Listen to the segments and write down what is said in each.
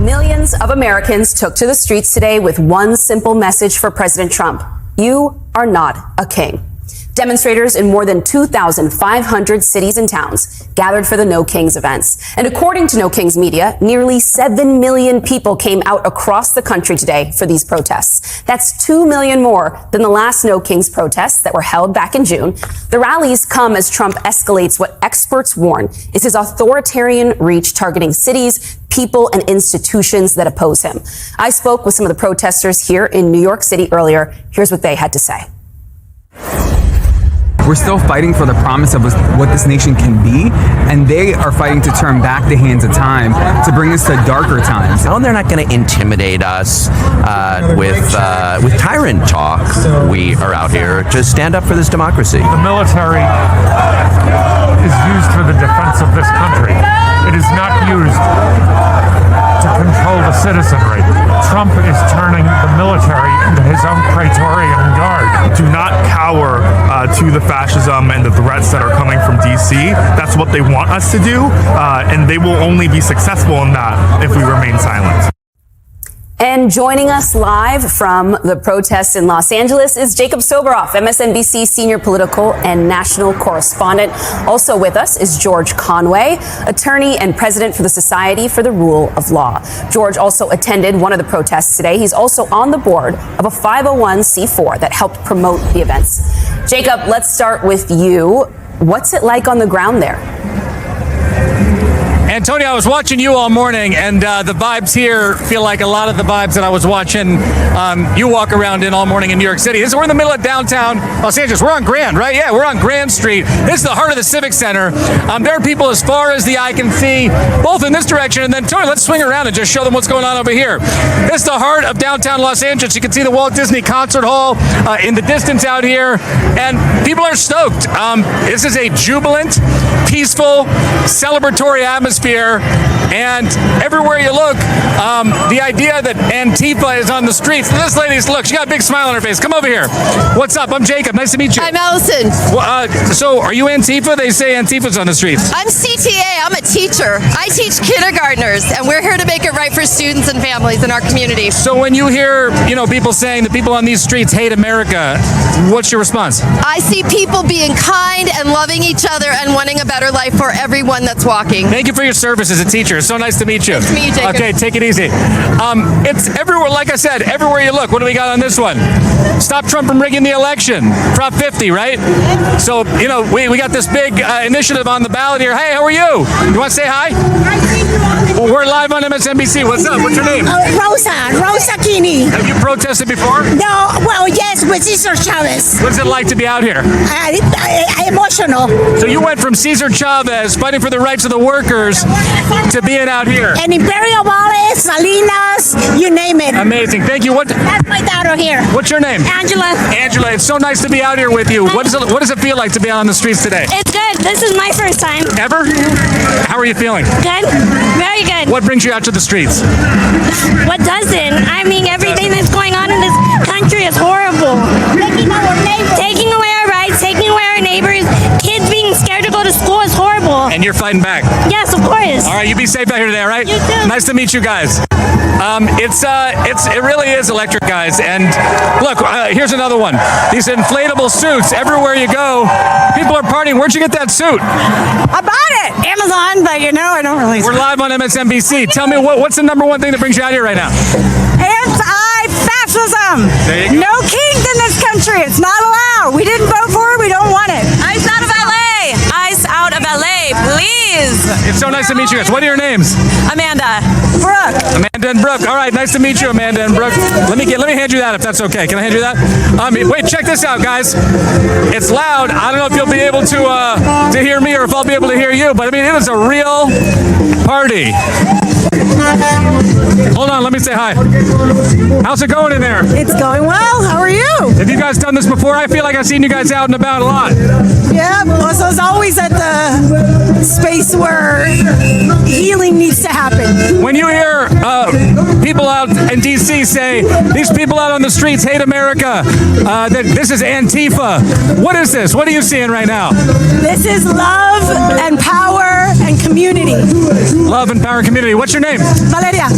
Millions of Americans took to the streets today with one simple message for President Trump. You are not a king. Demonstrators in more than 2,500 cities and towns gathered for the No Kings events. And according to No Kings Media, nearly 7 million people came out across the country today for these protests. That's 2 million more than the last No Kings protests that were held back in June. The rallies come as Trump escalates what experts warn is his authoritarian reach targeting cities, people, and institutions that oppose him. I spoke with some of the protesters here in New York City earlier. Here's what they had to say. We're still fighting for the promise of what this nation can be, and they are fighting to turn back the hands of time to bring us to darker times. No, they're not going to intimidate us with tyrant talk. We are out here to stand up for this democracy. The military is used for the defense of this country. It is not used to control the citizenry. Trump is turning the military into his own Praetorian Guard. Do not cower to the fascism and the threats that are coming from D.C. That's what they want us to do, and they will only be successful in that if we remain silent. And joining us live from the protests in Los Angeles is Jacob Soboroff, MSNBC senior political and national correspondent. Also with us is George Conway, attorney and president for the Society for the Rule of Law. George also attended one of the protests today. He's also on the board of a 501c4 that helped promote the events. Jacob, let's start with you. What's it like on the ground there? Antonio, I was watching you all morning, and the vibes here feel like a lot of the vibes that I was watching you walk around in all morning in New York City. We're in the middle of downtown Los Angeles. We're on Grand, right? Yeah, we're on Grand Street. This is the heart of the Civic Center. There are people as far as the eye can see, both in this direction, and then, Tony, let's swing around and just show them what's going on over here. This is the heart of downtown Los Angeles. You can see the Walt Disney Concert Hall in the distance out here, and people are stoked. This is a jubilant, peaceful, celebratory atmosphere. And everywhere you look, the idea that Antifa is on the streets. This lady's, look, she got a big smile on her face. Come over here. What's up? I'm Jacob. Nice to meet you. I'm Allison. Well, so are you Antifa? They say Antifa's on the streets. I'm CTA. I'm a teacher. I teach kindergartners, and we're here to make it right for students and families in our community. So when you hear, people saying that people on these streets hate America, what's your response? I see people being kind and loving each other and wanting a better life for everyone that's walking. Thank you for your service as a teacher. So nice to meet you. Nice to meet you, Jacob. Okay, take it easy. It's everywhere, like I said, everywhere you look. What do we got on this one? Stop Trump from rigging the election. Prop 50, right? So, we got this big initiative on the ballot here. Hey, how are you? You want to say hi? Well, we're live on MSNBC. What's up? What's your name? Rosa Kini. Have you protested before? No, well, yes, with Cesar Chavez. What's it like to be out here? Emotional. So you went from Cesar Chavez fighting for the rights of the workers to being out here. And Imperial Valley, Salinas, you name it. Amazing. Thank you. That's my daughter here. What's your name? Angela. Angela, it's so nice to be out here with you. What does it feel like to be out on the streets today? It's good. This is my first time. Ever? How are you feeling? Good. Very good. What brings you out to the streets? What doesn't? I mean, everything that's going on in this country is horrible. Taking away our rights, taking away our neighbors, kids being scared to go to school is horrible. And you're fighting back? Yes, of course. All right, you be safe out here today, all right? You too. Nice to meet you guys. It really is electric, guys. And look, here's another one. These inflatable suits. Everywhere you go, people are partying. Where'd you get that suit? I bought it. Amazon, but I don't really. We're live on MSNBC. Tell me, what's the number one thing that brings you out here right now? Anti-fascism. No kings in this country. It's not allowed. We didn't vote for it. We don't want it. Ice out of LA. Ice out of LA, please. It's so nice to meet you guys. What are your names? Amanda. Brooke. Amanda and Brooke. All right, nice to meet you, Amanda and Brooke. Let me hand you that if that's okay. Can I hand you that? Wait, check this out, guys. It's loud. I don't know if you'll be able to hear me or if I'll be able to hear you, but it is a real party. Hold on, let me say hi. How's it going in there? It's going well. How are you? Have you guys done this before? I feel like I've seen you guys out and about a lot. Yeah, so it's always at the space where healing needs to happen. When you hear people out in D.C. say these people out on the streets hate America. That this is Antifa. What is this? What are you seeing right now? This is love and power and community. Love and power and community. What's your name? Valeria.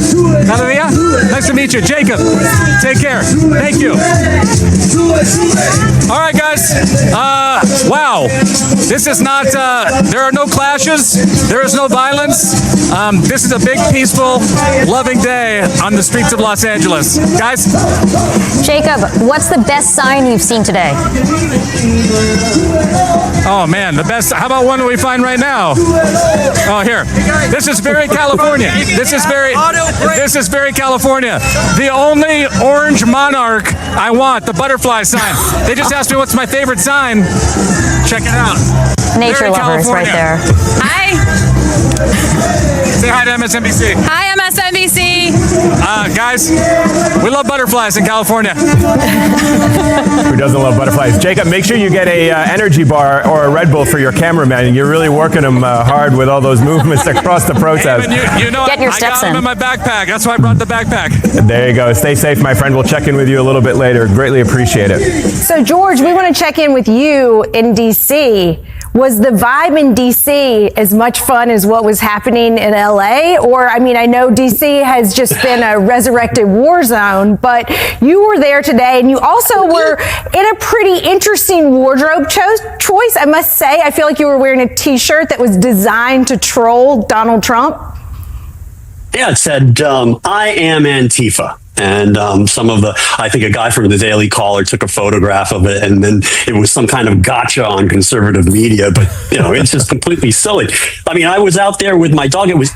Valeria? Nice to meet you. Jacob. Take care. Thank you. All right, guys. Wow. This is not, there are no clashes. There is no violence. This is a big, peaceful, loving day on the streets of Los Angeles. Guys? Jacob, what's the best sign you've seen today? Oh, man, the best. How about one that we find right now? Oh, here. This is very California. This is very California. The only orange monarch I want, the butterfly sign. They just asked me what's my favorite sign. Check it out. Nature Very lovers right California. there. Hi. Say hi to MSNBC. Hi, MSNBC. Guys, we love butterflies in California. Who doesn't love butterflies? Jacob, make sure you get a energy bar or a Red Bull for your cameraman. You're really working them hard with all those movements across the protest. Hey, you know, Get your I steps got them in. in my backpack. That's why I brought the backpack. There you go. Stay safe, my friend. We'll check in with you a little bit later. Greatly appreciate it. So, George, we want to check in with you in D.C. Was the vibe in D.C. as much fun as what was happening in L.A.? Or, I mean, I know D.C. has just been a resurrected war zone, but you were there today and you also were in a pretty interesting wardrobe choice, I must say. I feel like you were wearing a T-shirt that was designed to troll Donald Trump. Yeah, it said, I am Antifa. And I think a guy from the Daily Caller took a photograph of it, and then it was some kind of gotcha on conservative media. But, you know, it's just completely silly. I mean, I was out there with my dog. I was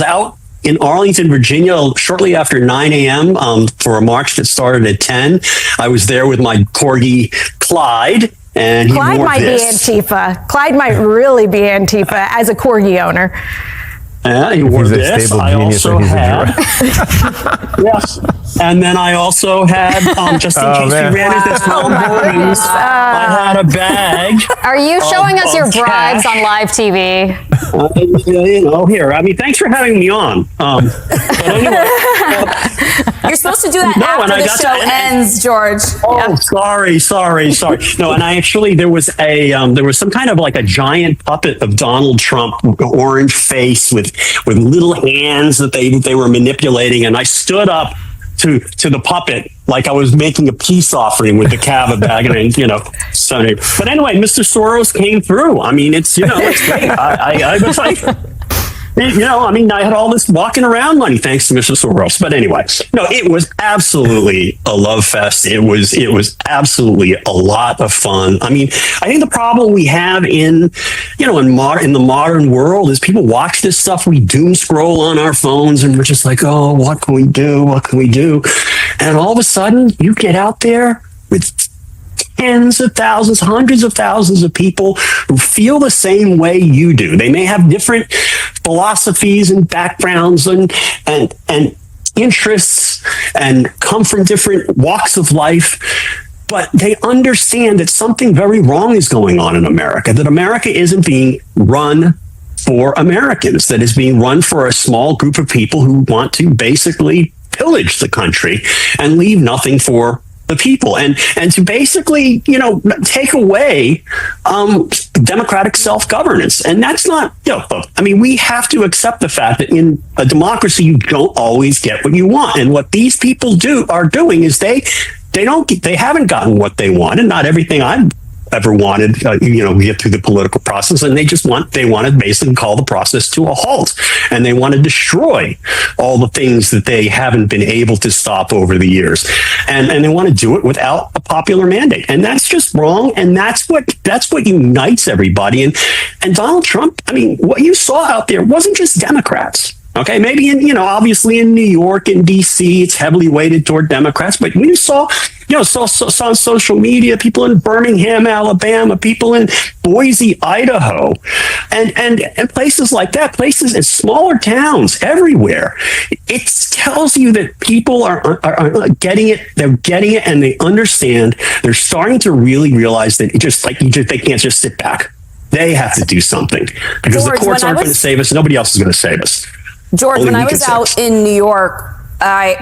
out in Arlington, Virginia, shortly after 9 a.m. For a march that started at 10. I was there with my corgi, Clyde. And Clyde might be Antifa. Clyde might really be Antifa as a corgi owner. Yeah, he wore this. I also had, yes, and then I also had, just in case you ran into this mornings, I had a bag. Are you showing us your bribes cash on live TV? You know, here. I mean, thanks for having me on. But anyway, You're supposed to do that after the show ends, George. Oh, sorry. No, and I actually there was some kind of like a giant puppet of Donald Trump, orange face with little hands that they were manipulating, and I stood up to the puppet like I was making a peace offering with the Cava bag, and so. But anyway, Mr. Soros came through. I mean, it's great. I was like. I had all this walking around money thanks to Mr. Soros. But anyway, no, it was absolutely a love fest. It was absolutely a lot of fun. I mean, I think the problem we have in the modern world is people watch this stuff. We doom scroll on our phones and we're just like, oh, what can we do? What can we do? And all of a sudden you get out there with tens of thousands, hundreds of thousands of people who feel the same way you do. They may have different philosophies and backgrounds and interests and come from different walks of life, but they understand that something very wrong is going on in America, that America isn't being run for Americans, that is being run for a small group of people who want to basically pillage the country and leave nothing for the people, and to basically, take away democratic self-governance. And that's not, we have to accept the fact that in a democracy, you don't always get what you want. And what these people are doing is they haven't gotten what they want, and not everything I've ever wanted, get through the political process, and they want to basically call the process to a halt, and they want to destroy all the things that they haven't been able to stop over the years, and they want to do it without a popular mandate, and that's just wrong, and that's what unites everybody. And Donald Trump, I mean, what you saw out there wasn't just Democrats. Okay, maybe obviously in New York and DC, it's heavily weighted toward Democrats. But we saw on social media, people in Birmingham, Alabama, people in Boise, Idaho, and places like that, places in smaller towns everywhere. It tells you that people are getting it. They're getting it, and they understand. They're starting to really realize that they can't just sit back. They have to do something because the courts aren't going to save us. Nobody else is going to save us. George, when I was out in New York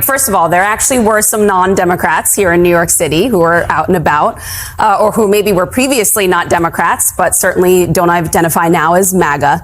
First of all, there actually were some non-Democrats here in New York City who were out and about, or who maybe were previously not Democrats, but certainly don't identify now as MAGA.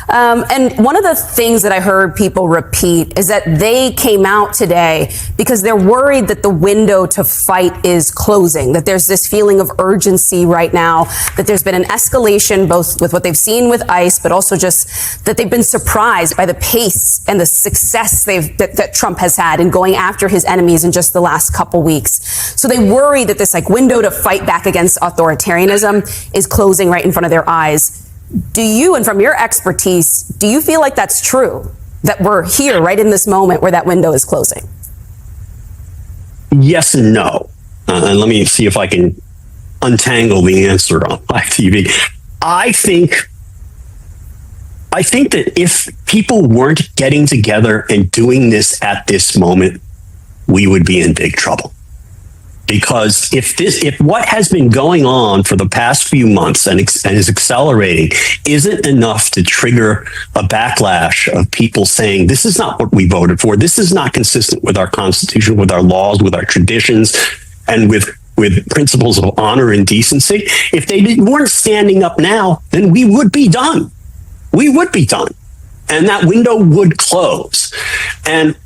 And one of the things that I heard people repeat is that they came out today because they're worried that the window to fight is closing, that there's this feeling of urgency right now, that there's been an escalation both with what they've seen with ICE, but also just that they've been surprised by the pace and the success that Trump has had in going after his enemies in just the last couple weeks. So they worry that this window to fight back against authoritarianism is closing right in front of their eyes. Do you, and from your expertise, do you feel like that's true? That we're here right in this moment where that window is closing? Yes and no. And let me see if I can untangle the answer on live TV. I think that if people weren't getting together and doing this at this moment, we would be in big trouble. Because if what has been going on for the past few months and is accelerating isn't enough to trigger a backlash of people saying, this is not what we voted for, this is not consistent with our Constitution, with our laws, with our traditions, and with principles of honor and decency, if they weren't standing up now, then we would be done. We would be done. And that window would close. And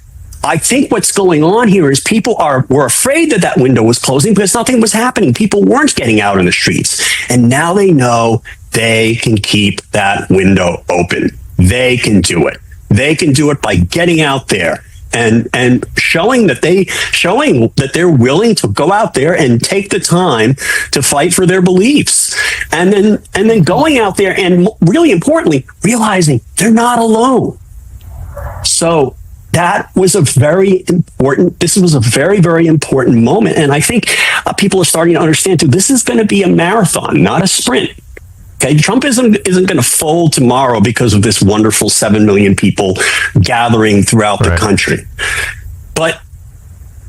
I think what's going on here is people were afraid that window was closing because nothing was happening. People weren't getting out in the streets. And now they know they can keep that window open. They can do it. They can do it by getting out there and showing that they're willing to go out there and take the time to fight for their beliefs, and then going out there and, really importantly, realizing they're not alone. So that was this was a very, very important moment, and I think people are starting to understand too, this is going to be a marathon, not a sprint. Okay, Trump isn't going to fold tomorrow because of this wonderful 7 million people gathering throughout the country. But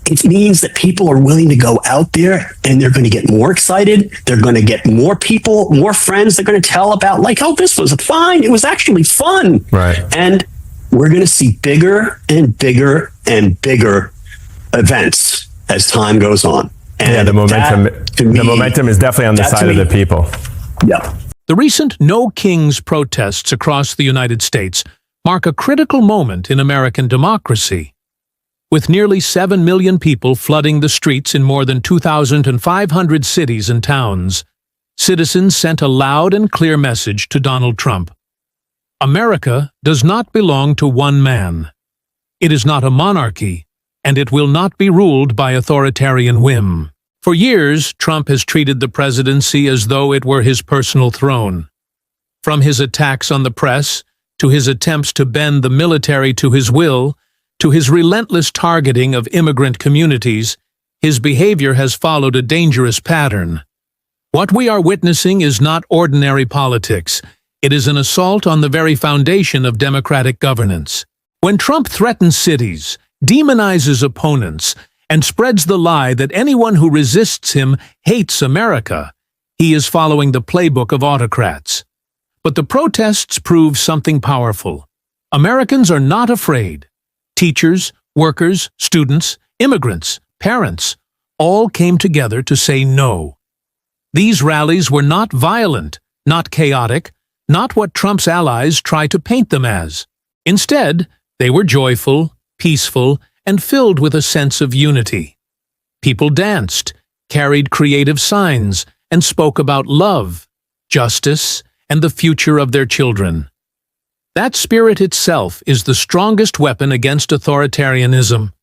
it means that people are willing to go out there and they're going to get more excited. They're going to get more people, more friends. They're going to tell about this was fine. It was actually fun. Right. And we're going to see bigger and bigger and bigger events as time goes on. And the momentum is definitely on the side of the people. Yeah. The recent No Kings protests across the United States mark a critical moment in American democracy. With nearly 7 million people flooding the streets in more than 2,500 cities and towns, citizens sent a loud and clear message to Donald Trump. America does not belong to one man. It is not a monarchy, and it will not be ruled by authoritarian whim. For years, Trump has treated the presidency as though it were his personal throne. From his attacks on the press, to his attempts to bend the military to his will, to his relentless targeting of immigrant communities, his behavior has followed a dangerous pattern. What we are witnessing is not ordinary politics. It is an assault on the very foundation of democratic governance. When Trump threatens cities, demonizes opponents, and spreads the lie that anyone who resists him hates America, he is following the playbook of autocrats. But the protests prove something powerful. Americans are not afraid. Teachers, workers, students, immigrants, parents, all came together to say no. These rallies were not violent, not chaotic, not what Trump's allies try to paint them as. Instead, they were joyful, peaceful, and filled with a sense of unity. People danced, carried creative signs, and spoke about love, justice, and the future of their children. That spirit itself is the strongest weapon against authoritarianism.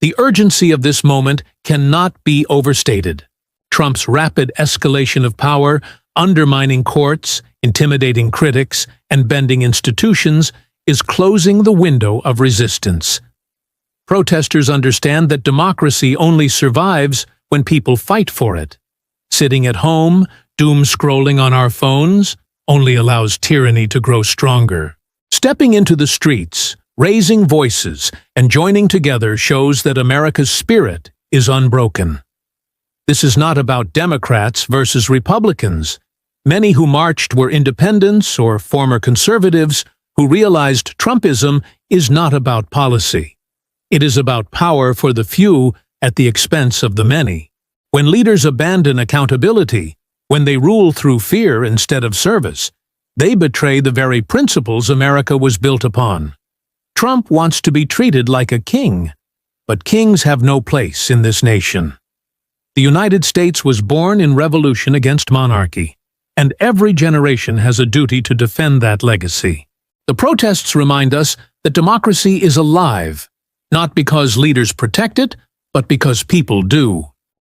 The urgency of this moment cannot be overstated. Trump's rapid escalation of power, undermining courts, intimidating critics, and bending institutions, is closing the window of resistance. Protesters understand that democracy only survives when people fight for it. Sitting at home, doom-scrolling on our phones, only allows tyranny to grow stronger. Stepping into the streets, raising voices, and joining together shows that America's spirit is unbroken. This is not about Democrats versus Republicans. Many who marched were independents or former conservatives who realized Trumpism is not about policy. It is about power for the few at the expense of the many. When leaders abandon accountability, when they rule through fear instead of service, they betray the very principles America was built upon. Trump wants to be treated like a king, but kings have no place in this nation. The United States was born in revolution against monarchy, and every generation has a duty to defend that legacy. The protests remind us that democracy is alive, not because leaders protect it, but because people do.